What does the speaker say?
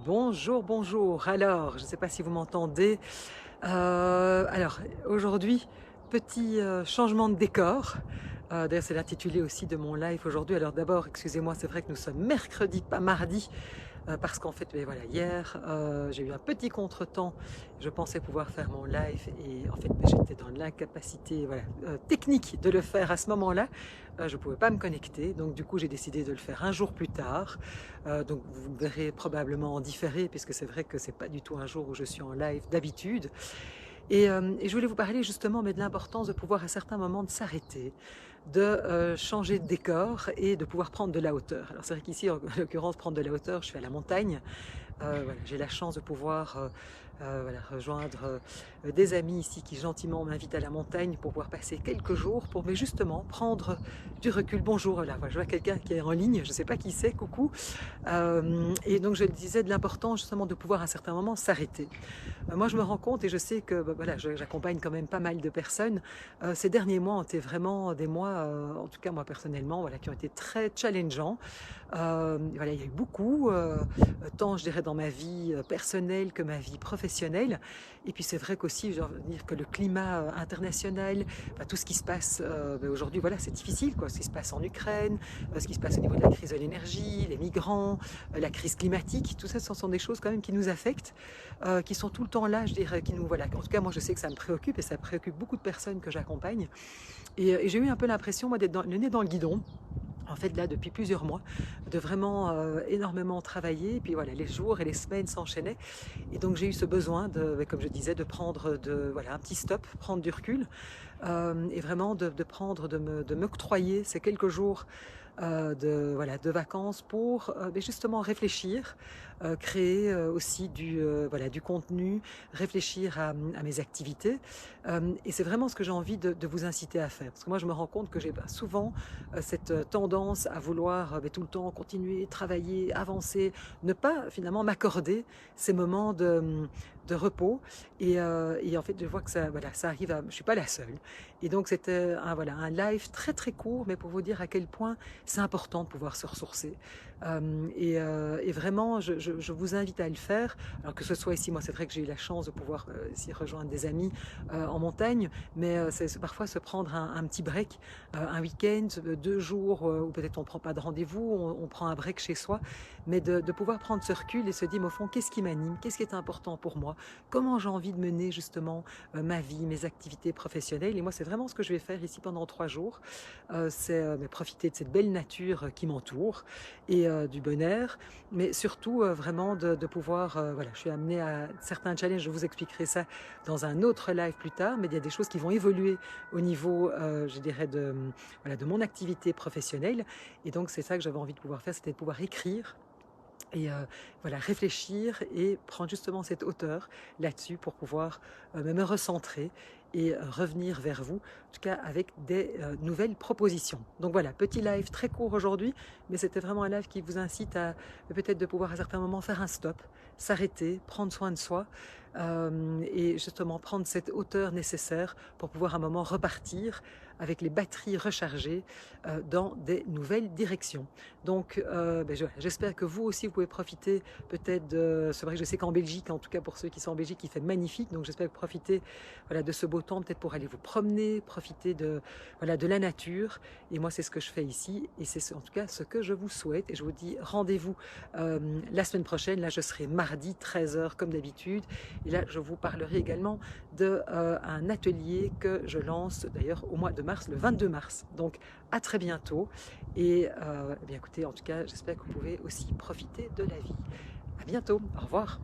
Bonjour, bonjour. Alors, je ne sais pas si vous m'entendez. Alors, aujourd'hui, petit changement de décor. D'ailleurs, c'est l'intitulé aussi de mon live aujourd'hui. Alors d'abord, excusez-moi, c'est vrai que nous sommes mercredi, pas mardi. Parce qu'en fait, voilà, hier, j'ai eu un petit contretemps. Je pensais pouvoir faire mon live et en fait, j'étais dans l'incapacité voilà, technique de le faire à ce moment-là. Je ne pouvais pas me connecter, donc du coup, j'ai décidé de le faire un jour plus tard. Donc vous me verrez probablement en différé, puisque c'est vrai que c'est pas du tout un jour où je suis en live d'habitude. Et je voulais vous parler justement mais de l'importance de pouvoir à certains moments de s'arrêter, de changer de décor et de pouvoir prendre de la hauteur. Alors c'est vrai qu'ici, en l'occurrence, prendre de la hauteur, je suis à la montagne. Voilà, j'ai la chance de pouvoir voilà, rejoindre des amis ici qui gentiment m'invitent à la montagne pour pouvoir passer quelques jours pour mais justement prendre du recul. Bonjour, là, voilà, je vois quelqu'un qui est en ligne, je ne sais pas qui c'est, coucou. Et donc je le disais de l'importance justement de pouvoir à un certain moment s'arrêter. Moi, je me rends compte et je sais que voilà, j'accompagne quand même pas mal de personnes. Ces derniers mois ont été vraiment des mois, en tout cas moi personnellement, voilà, qui ont été très challengeants. Voilà, il y a eu beaucoup, tant je dirais dans ma vie personnelle que ma vie professionnelle. Et puis c'est vrai qu'aussi, je veux dire que le climat international, tout ce qui se passe aujourd'hui, voilà, c'est difficile, quoi. Ce qui se passe en Ukraine, ce qui se passe au niveau de la crise de l'énergie, les migrants, la crise climatique, tout ça, ce sont des choses quand même qui nous affectent, qui sont tout le temps là, je dirais, qui nous, voilà. En tout cas, moi, je sais que ça me préoccupe et ça préoccupe beaucoup de personnes que j'accompagne. Et j'ai eu un peu l'impression, moi, d'être le nez dans le guidon. En fait, là, depuis plusieurs mois, de vraiment énormément travailler. Et puis voilà, les jours et les semaines s'enchaînaient. Et donc, j'ai eu ce besoin, comme je disais, de prendre voilà, un petit stop, prendre du recul. Et vraiment de prendre, de m'octroyer ces quelques jours voilà, de vacances pour justement réfléchir, créer aussi voilà, du contenu, réfléchir à mes activités. Et c'est vraiment ce que j'ai envie de vous inciter à faire. Parce que moi, je me rends compte que j'ai souvent cette tendance à vouloir tout le temps continuer, travailler, avancer, ne pas finalement m'accorder ces moments de repos. Et en fait, je vois que ça, voilà, ça arrive je ne suis pas la seule. Et donc, c'était voilà, un live très très court, mais pour vous dire à quel point c'est important de pouvoir se ressourcer. Et vraiment, je vous invite à le faire. Alors que ce soit ici, moi, c'est vrai que j'ai eu la chance de pouvoir ici rejoindre des amis en montagne, mais c'est parfois se prendre un petit break, un week-end, 2 jours, ou peut-être on ne prend pas de rendez-vous, on prend un break chez soi, mais de pouvoir prendre ce recul et se dire, au fond, qu'est-ce qui m'anime, qu'est-ce qui est important pour moi, comment j'ai envie de mener justement ma vie, mes activités professionnelles. Et moi, c'est vraiment ce que je vais faire ici pendant 3 jours. C'est profiter de cette belle nature qui m'entoure et du bon air, mais surtout vraiment de pouvoir, voilà, je suis amenée à certains challenges, je vous expliquerai ça dans un autre live plus tard, mais il y a des choses qui vont évoluer au niveau, je dirais, voilà, de mon activité professionnelle. Et donc, c'est ça que j'avais envie de pouvoir faire, c'était de pouvoir écrire et voilà, réfléchir et prendre justement cette hauteur là-dessus pour pouvoir me recentrer et revenir vers vous, en tout cas avec des nouvelles propositions. Donc voilà, petit live très court aujourd'hui, mais c'était vraiment un live qui vous incite à peut-être de pouvoir à certains moments faire un stop, s'arrêter, prendre soin de soi et justement prendre cette hauteur nécessaire pour pouvoir à un moment repartir avec les batteries rechargées dans des nouvelles directions. Donc j'espère que vous aussi vous pouvez profiter peut-être de, c'est vrai que je sais qu'en Belgique, en tout cas pour ceux qui sont en Belgique, il fait magnifique, donc j'espère que vous profitez voilà, de ce beau temps peut-être pour aller vous promener, profiter voilà, de la nature. Et moi c'est ce que je fais ici et c'est en tout cas ce que je vous souhaite. Et je vous dis rendez-vous la semaine prochaine, là je serai mardi 13h comme d'habitude. Et là je vous parlerai également d'un atelier que je lance d'ailleurs au mois de mars, le 22 mars. Donc à très bientôt. Et bien écoutez, en tout cas, j'espère que vous pouvez aussi profiter de la vie. À bientôt. Au revoir.